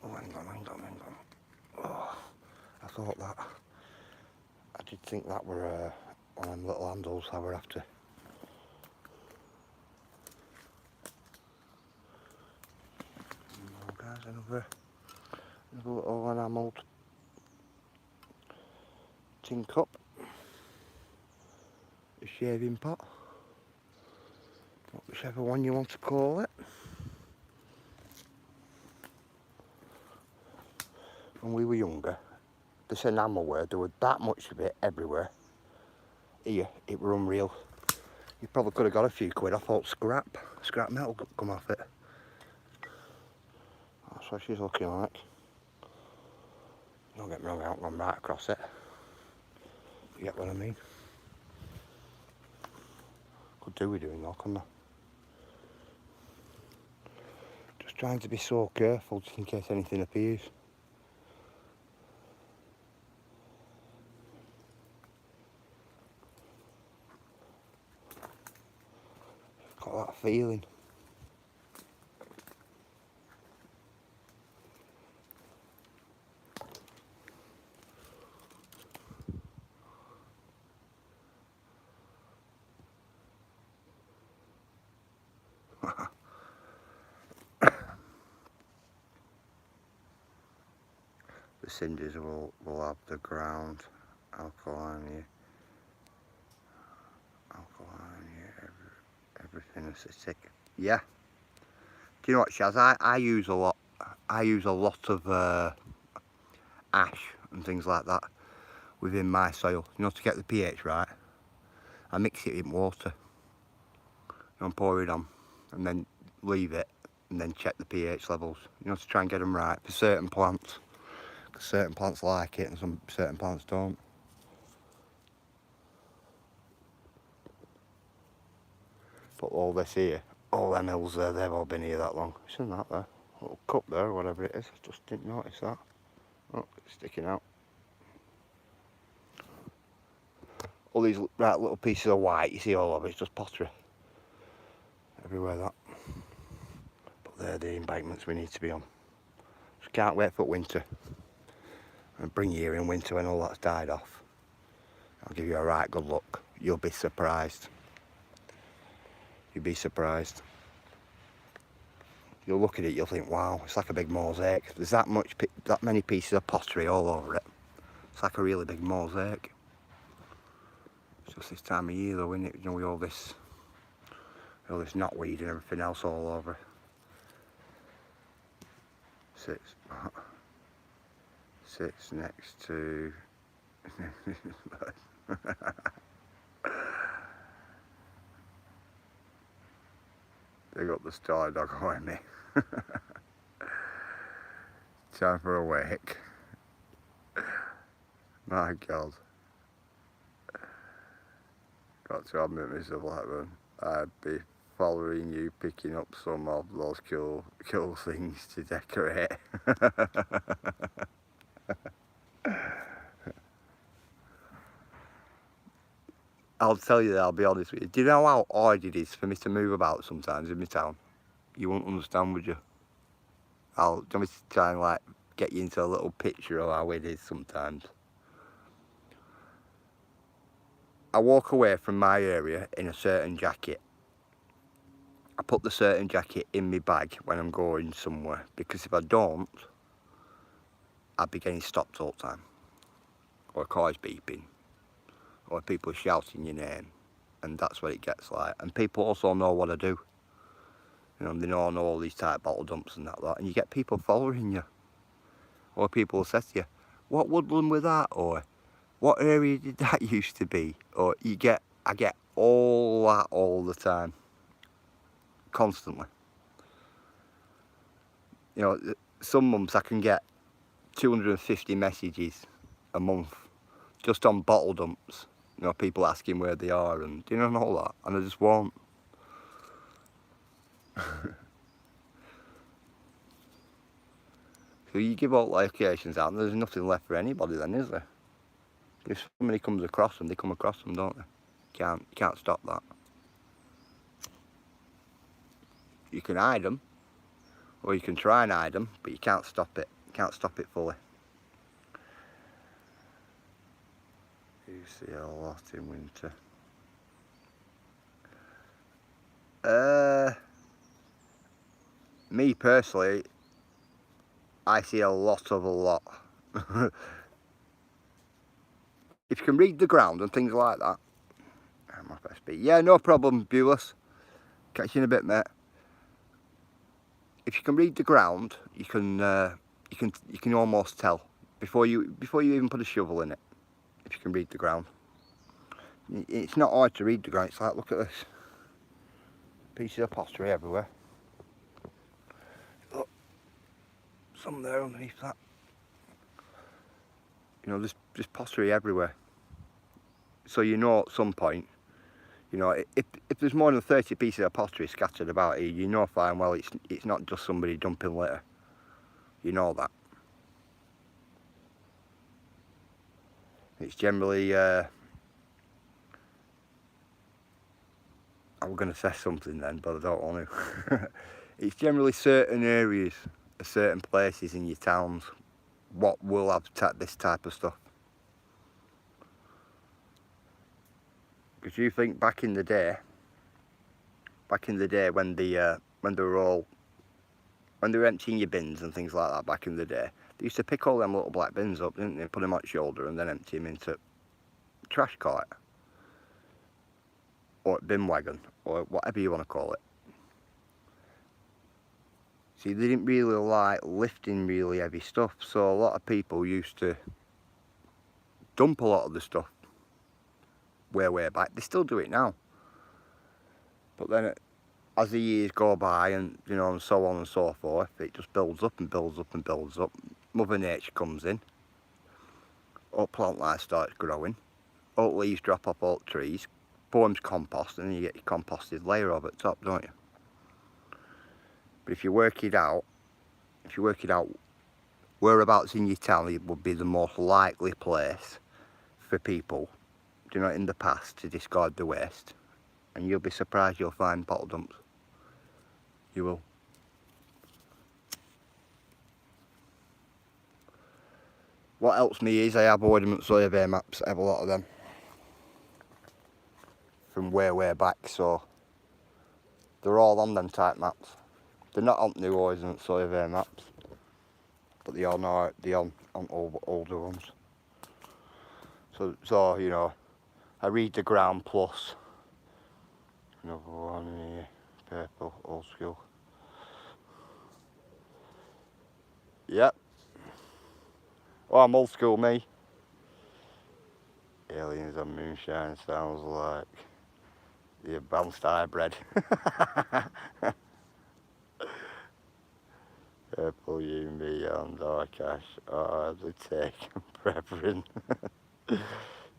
Oh, hang on. Oh, I thought that. I did think that were one of them little handles I were after. Oh, guys, another little enamelled tin cup. A shaving pot. Whichever one you want to call it. When we were younger, this enamelware, there was that much of it everywhere. Here, it were unreal. You probably could have got a few quid off all scrap metal come off it. That's what she's looking like. Don't get me wrong, I haven't gone right across it. You get what I mean? Could do with doing that, couldn't I? Just trying to be so careful just in case anything appears. Got that feeling. The cinders will have the ground alkaline here. Everything acidic. Yeah. Do you know what, Shaz? I use a lot. I use a lot of ash and things like that within my soil. You know, to get the pH right. I mix it in water. And pour it on, and then leave it, and then check the pH levels. You know, to try and get them right for certain plants. Because certain plants like it, and some certain plants don't. But all this here, all them hills there, they've all been here that long. Isn't that there? A little cup there, or whatever it is. I just didn't notice that. Oh, it's sticking out. All these right little pieces of white, you see all of it, it's just pottery. Everywhere that. But they're the embankments we need to be on. Just can't wait for winter. And bring you here in winter when all that's died off. I'll give you a right good look. You'll be surprised. You'll be surprised. You'll look at it, you'll think, wow, it's like a big mosaic. There's that many pieces of pottery all over it. It's like a really big mosaic. It's just this time of year though, isn't it? You know, with all this knotweed and everything else all over. Sits next to they got the star dog on me. Time for a wake. My God. Got to admit, Mr. Blackburn, I'd be following you, picking up some of those cool things to decorate. I'll tell you that, I'll be honest with you. Do you know how hard it is for me to move about sometimes in my town? You won't understand, would you? Do you want me to try and like get you into a little picture of how it is sometimes? I walk away from my area in a certain jacket. I put the certain jacket in my bag when I'm going somewhere, because if I don't, I'd be getting stopped all the time. Or cars beeping. Or people shouting your name. And that's what it gets like. And people also know what I do. You know, they know all these tight bottle dumps and that. And you get people following you. Or people will say to you, what woodland was that, or what area did that used to be? Or I get all that all the time, constantly. You know, some months I can get 250 messages a month just on bottle dumps. You know, people asking where they are and you know and all that, and I just won't. So you give all locations out, and there's nothing left for anybody then, is there? If somebody comes across them, they come across them, don't they? You can't stop that. You can hide them, or you can try and hide them, but you can't stop it. You can't stop it fully. You see a lot in winter. Me personally, I see a lot of a lot. If you can read the ground and things like that. My best speed. Yeah, no problem, Bulis. Catch you in a bit, mate. If you can read the ground, you can almost tell before you even put a shovel in it. If you can read the ground, it's not hard to read the ground. It's like, look at this, pieces of pottery everywhere. Look, some there underneath that. You know, there's pottery everywhere. So you know at some point, you know, if there's more than 30 pieces of pottery scattered about here, you know fine well it's not just somebody dumping litter. You know that. It's generally, I was going to say something then, but I don't want to. It's generally certain areas, certain places in your towns, what will have this type of stuff. Because you think back in the day when they were emptying your bins and things like that back in the day, they used to pick all them little black bins up, didn't they? Put them on shoulder and then empty them into trash cart or bin wagon or whatever you want to call it. See, they didn't really like lifting really heavy stuff, so a lot of people used to dump a lot of the stuff way back. They still do it now, but then as the years go by and you know and so on and so forth, it just builds up and builds up and builds up. Mother Nature comes in, oak plant life starts growing, oak leaves drop off oak trees, forms compost, and then you get your composted layer over the top, don't you? But if you work it out, whereabouts in your town it would be the most likely place for people, you know, in the past to discard the waste, and you'll be surprised you'll find bottle dumps. You will. What helps me is I have ordnance survey maps. I have a lot of them from way back, so they're all on them type maps. They're not on new ordnance survey maps, but they all are on older ones. So you know, I read the ground plus. Another one here, purple, old school. Yep. Oh, I'm old school, me. Aliens and moonshine sounds like the advanced hybrid. Purple, you, me, and Arcash are the taken brethren.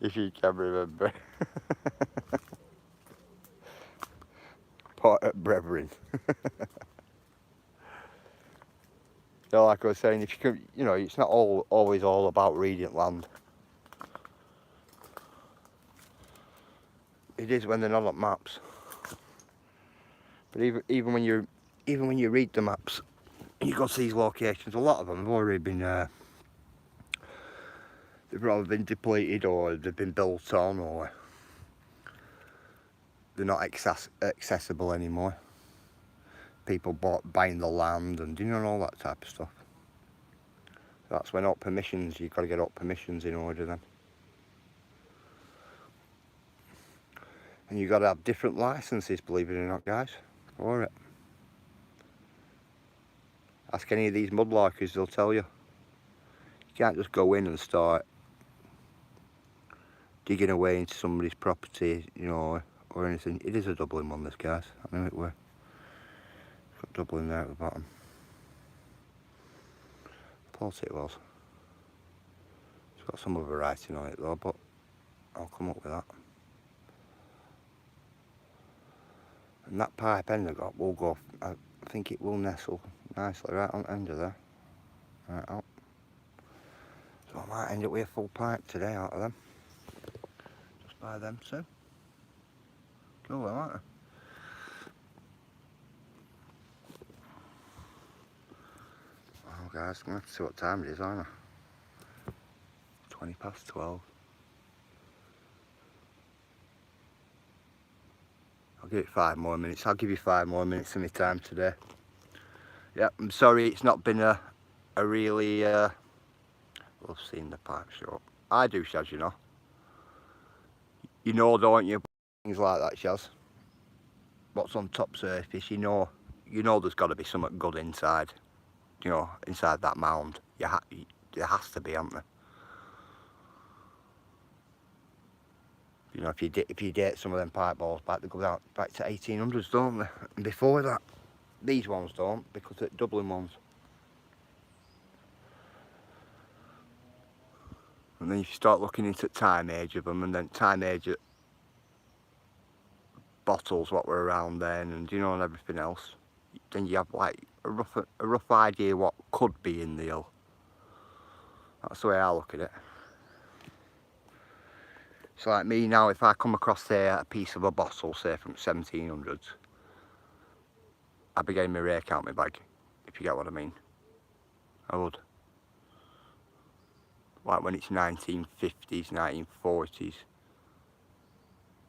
If you can remember. Part of brethren. You know, like I was saying, if you can, you know, it's not always all about reading land. It is when they're not on maps. But even when you read the maps, you go to these locations. A lot of them have already been they've probably been depleted, or they've been built on, or they're not accessible anymore. People buying the land and you know all that type of stuff. That's when up permissions. You've got to get up permissions in order then. And you've got to have different licenses, believe it or not, guys, for it. Ask any of these mudlarkers, they'll tell you. You can't just go in and start digging away into somebody's property, you know, or anything. It is a Dublin one, this, guys. I knew it were. It's got Dublin there at the bottom. I thought it was. It's got some other writing on it though, but I'll come up with that. And that pipe end I got will go, I think it will nestle nicely right on the end of there. Right out. So I might end up with a full pipe today out of them. Just buy them too. Cool, aren't they? Oh guys, I'm going to have to see what time it is, aren't I? 20 past 12. I'll give it 5 more minutes. I'll give you 5 more minutes of my time today. Yep, I'm sorry it's not been a really... Love seeing the pipe show up. I do, Shaz, you know. You know, don't you? Things like that, Shaz. What's on top surface, you know there's got to be something good inside. You know, inside that mound. There has to be, hasn't there? You know, if you date some of them pipe balls back, they go out back to 1800s, don't they? And before that, these ones don't, because they're Dublin ones. And then if you start looking into time age of them, and then time age at bottles, what were around then, and you know, and everything else, then you have like a rough idea what could be in the hill. That's the way I look at it. So like me now, if I come across say a piece of a bottle, say from 1700s, I'd be getting my rake out my bag, if you get what I mean. I would. Like when it's 1950s, 1940s,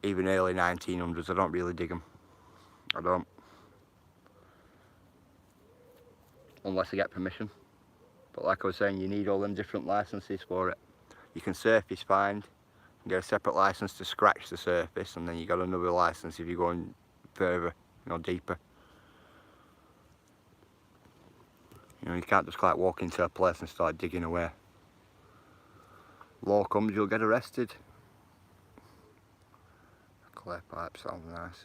even early 1900s, I don't really dig them. I don't. Unless I get permission. But like I was saying, you need all them different licenses for it. You can surface find, you get a separate license to scratch the surface, and then you got another license if you're going further, you know, deeper. You know, you can't just like walk into a place and start digging away. Law comes, you'll get arrested. Clay pipe sounds nice.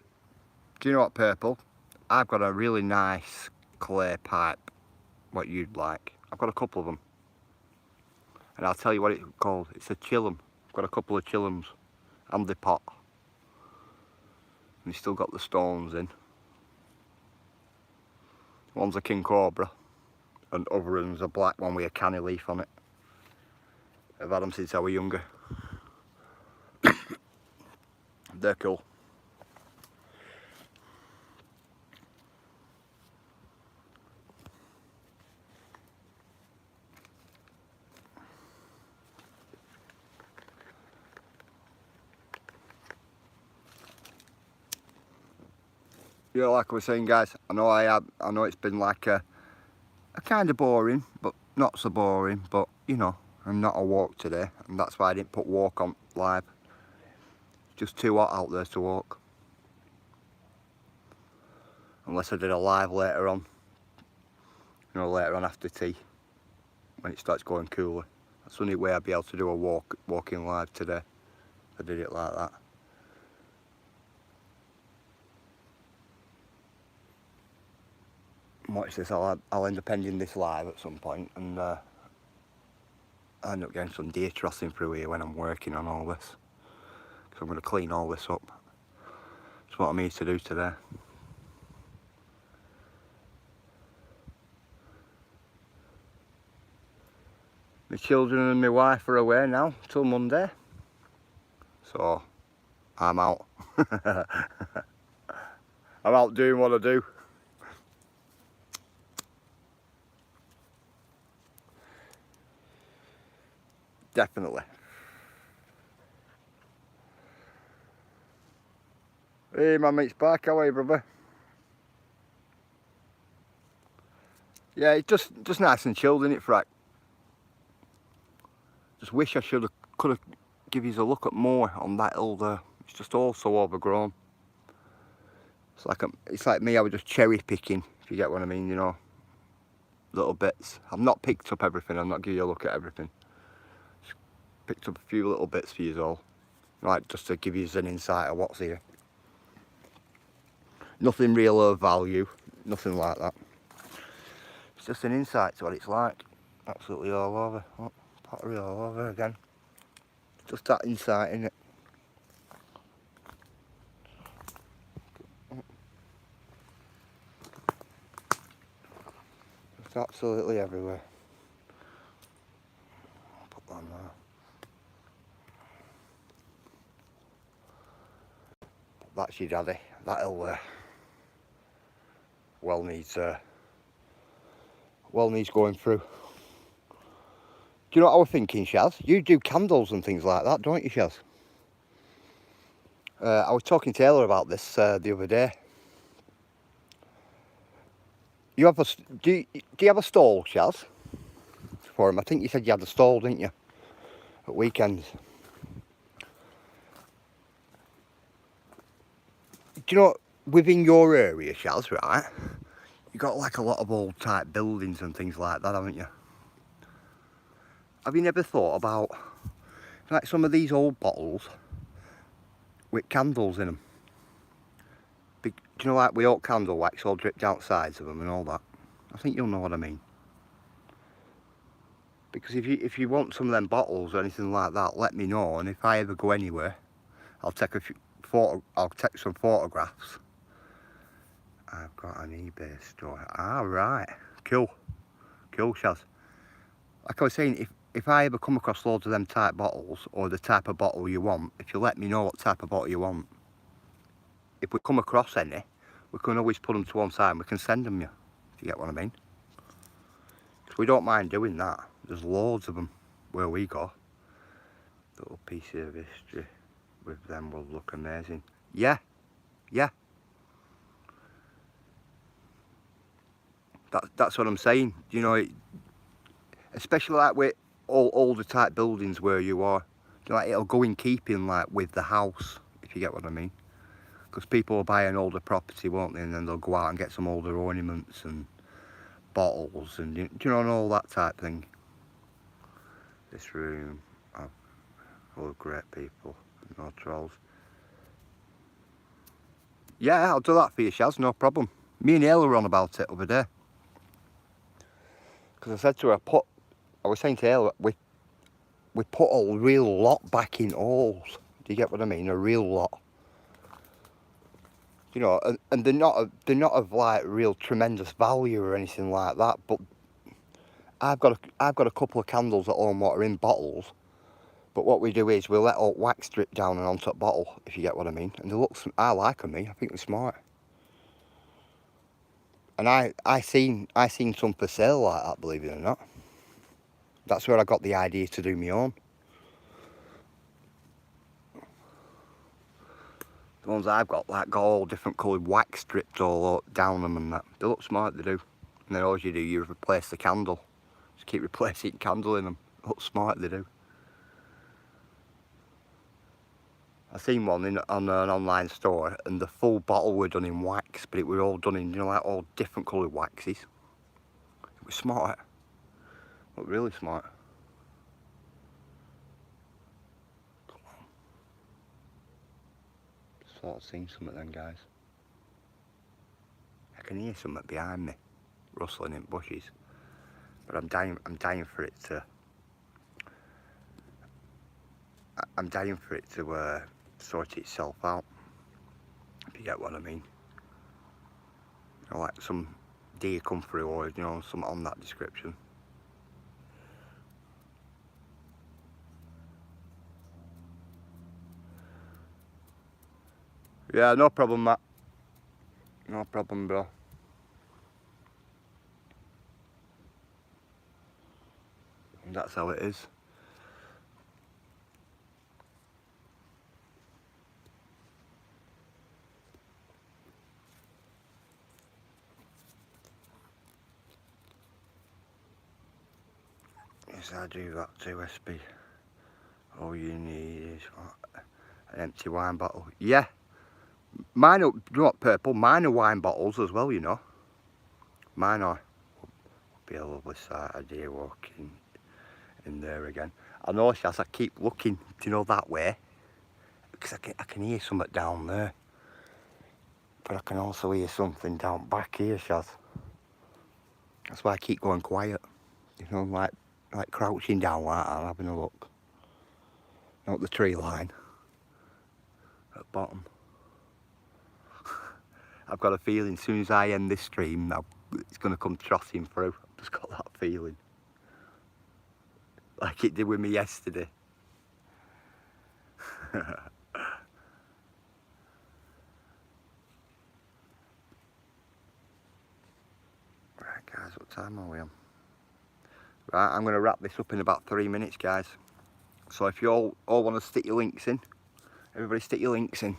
Do you know what, Purple? I've got a really nice clay pipe, what you'd like. I've got a couple of them. And I'll tell you what it's called. It's a chillum. I've got a couple of chillums and the pot. And it's still got the stones in. One's a king cobra, and other one's a black one with a canny leaf on it. I've had them since I was younger. They're cool. You know, like I was saying, guys, I know it's been like a kind of boring, but not so boring, but you know, I'm not a walk today, and that's why I didn't put walk on live. Just too hot out there to walk. Unless I did a live later on, you know, later on after tea, when it starts going cooler. That's the only way I'd be able to do a walking live today. I did it like that. Watch this, I'll end up ending this live at some point, and I end up getting some deer crossing through here when I'm working on all this. Because I'm going to clean all this up. That's what I'm here to do today. My children and my wife are away now till Monday. So, I'm out. I'm out doing what I do. Definitely. Hey, my mate's back. How are you, brother? Yeah, it's just nice and chilled, isn't it, Frack? Just wish I could have give you a look at more on that hill there. It's just all so overgrown. It's like me. I was just cherry picking, if you get what I mean, you know. little bits. I've not picked up everything, I'll not give you a look at everything. Just picked up a few little bits for you all. Right, just to give you an insight of what's here. Nothing real of value, nothing like that. It's just an insight to what it's like. Absolutely all over. Oh, pottery all over again. Just that insight, innit? It's absolutely everywhere. Put that on there. That's your daddy. That'll well needs going through. Do you know what I was thinking, Shaz? You do candles and things like that, don't you, Shaz? I was talking to Taylor about this the other day. You have do you have a stall, Shaz? For him, I think you said you had a stall, didn't you? At weekends. Do you know, within your area, Shaz, right? You got like a lot of old type buildings and things like that, haven't you? Have you never thought about like some of these old bottles with candles in them? Do you know, like with oak candle wax all dripped outsides of them and all that? I think you'll know what I mean. Because if you want some of them bottles or anything like that, let me know, and if I ever go anywhere, I'll take I'll take some photographs. I've got an eBay store. Ah, right. Cool. Cool, Shaz. Like I was saying, if I ever come across loads of them type bottles, or the type of bottle you want, if you let me know what type of bottle you want, if we come across any, we can always put them to one side and we can send them you, if you get what I mean. Because we don't mind doing that. There's loads of them where we go. Little piece of history with them will look amazing. Yeah, yeah. That's what I'm saying. You know, especially like with all older type buildings where you are, you know, like it'll go in keeping like with the house, if you get what I mean. Because people will buy an older property, won't they? And then they'll go out and get some older ornaments and bottles and, you know, and all that type thing. This room, full of great people, no trolls. Yeah, I'll do that for you, Shaz, no problem. Me and Ayla were on about it the other day. Because I said to her, I was saying to Ayla, we put a real lot back in halls. Do you get what I mean? A real lot. You know, and they're not of like real tremendous value or anything like that. But I've got a couple of candles at home what are in bottles. But what we do is we'll let all wax drip down and onto a bottle, if you get what I mean. And they look, I like them, I think they're smart. And I seen some for sale like that, believe it or not. That's where I got the idea to do my own. The ones I've got, like, got all different coloured wax strips all down them and that. They look smart, they do. And then all you do, you replace the candle. Just keep replacing candle in them. They look smart, they do. I seen one on an online store, and the full bottle were done in wax, but it were all done in, you know, like all different coloured waxes. It was smart. It looked really smart. Sort of seen something then, guys. I can hear something behind me, rustling in bushes. But I'm dying for it to. I'm dying for it to sort itself out. If you get what I mean. You know, like some deer come through, or you know, something on that description. Yeah, no problem, Matt. No problem, bro. And that's how it is. Yes, I do that too, SB. All you need is what? An empty wine bottle. Yeah. Mine are, you know what, Purple? Mine are wine bottles as well, you know. Mine are. be a lovely sight of deer walking in there again. I know, Shaz, I keep looking, do you know, that way, because I can hear something down there, but I can also hear something down back here, Shaz. That's why I keep going quiet, you know, like crouching down like that, having a look. Not the tree line at the bottom. I've got a feeling as soon as I end this stream now, it's going to come trotting through. I've just got that feeling. Like it did with me yesterday. Right guys, what time are we on? Right, I'm going to wrap this up in about 3 minutes, guys. So if you all want to stick your links in, everybody stick your links in.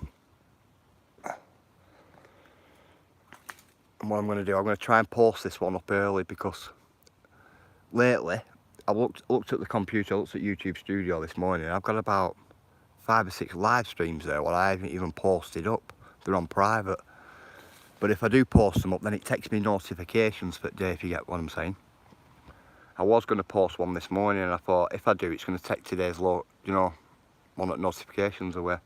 And what I'm going to do, I'm going to try and post this one up early, because lately I looked at the computer, I looked at YouTube Studio this morning, and I've got about 5 or 6 live streams there what I haven't even posted up. They're on private. But if I do post them up, then it takes me notifications for the day, if you get what I'm saying. I was going to post one this morning, and I thought if I do, it's going to take today's one at notifications away.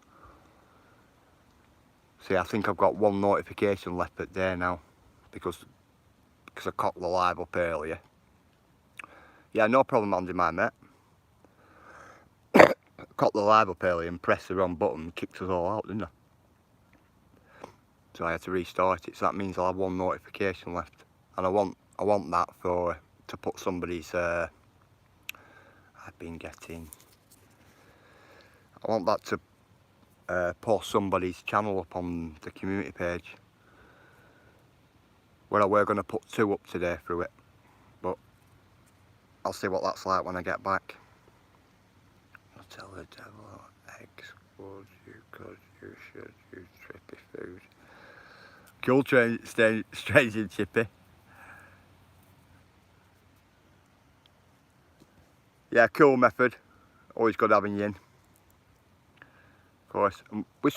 See, I think I've got 1 notification left per day now, because I cocked the live up earlier. Yeah, no problem, Andy, my mate. Cocked the live up earlier and pressed the wrong button, kicked us all out, didn't I? So I had to restart it. So that means I'll have 1 notification left, and I want that to put somebody's. I want that to post somebody's channel up on the community page. Well, we're going to put 2 up today through it, but I'll see what that's like when I get back. I'll tell the devil eggs would you, cause you should use trippy food. Cool, strange and chippy. Yeah, cool method. Always good having you in. Of course. With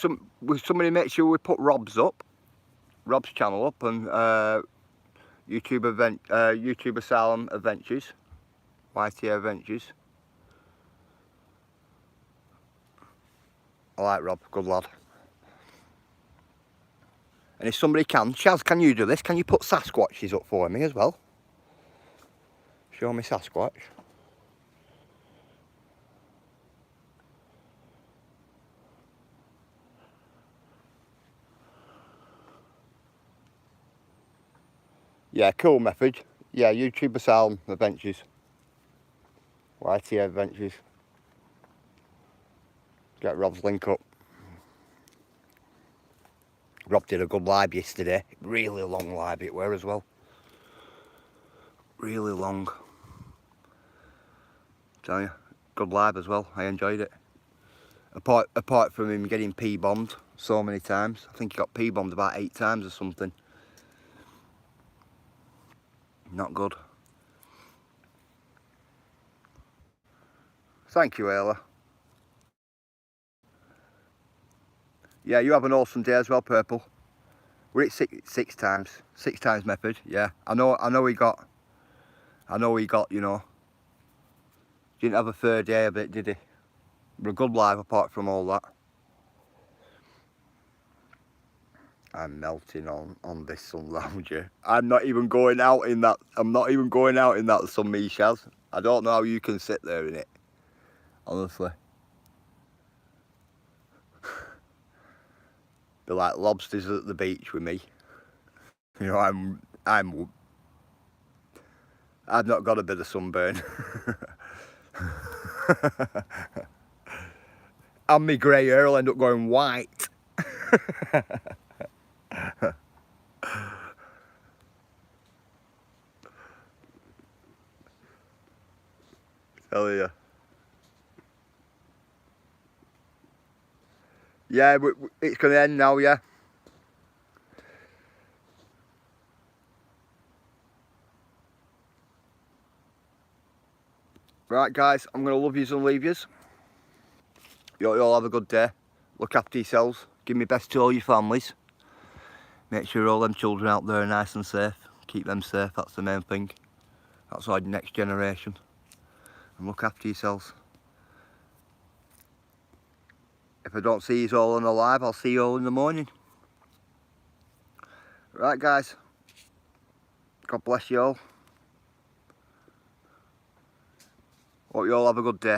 somebody, make sure we put Rob's channel up, and YouTube Asylum Adventures, YTA Adventures. I like Rob, good lad. And if somebody can, Chaz, can you do this? Can you put Sasquatches up for me as well? Show me Sasquatch. Yeah, cool method. Yeah, YouTube Asylum Adventures. YTA Adventures. Get Rob's link up. Rob did a good live yesterday. Really long live it were as well. Really long. Tell you, good live as well. I enjoyed it. Apart from him getting P-bombed so many times. I think he got P-bombed about 8 times or something. Not good. Thank you, Ayla. Yeah, you have an awesome day as well, Purple. We're at 6 times. 6 times method, yeah. I know he got, you know, didn't have a third day of it, did he? But a good live apart from all that. I'm melting on this sun lounger. I'm not even going out in that. I'm not even going out in that sun, me, Shaz. I don't know how you can sit there in it. Honestly. They're like lobsters at the beach with me. You know, I've not got a bit of sunburn. And my grey hair will end up going white. Tell you. Yeah, it's going to end now, yeah. Right, guys, I'm going to love yous and leave yous. You all have a good day. Look after yourselves. Give me best to all your families. Make sure all them children out there are nice and safe. Keep them safe, that's the main thing. That's our next generation. And look after yourselves. If I don't see you all on alive, I'll see you all in the morning. Right guys, God bless you all. Hope you all have a good day.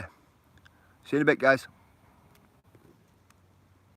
See you in a bit guys.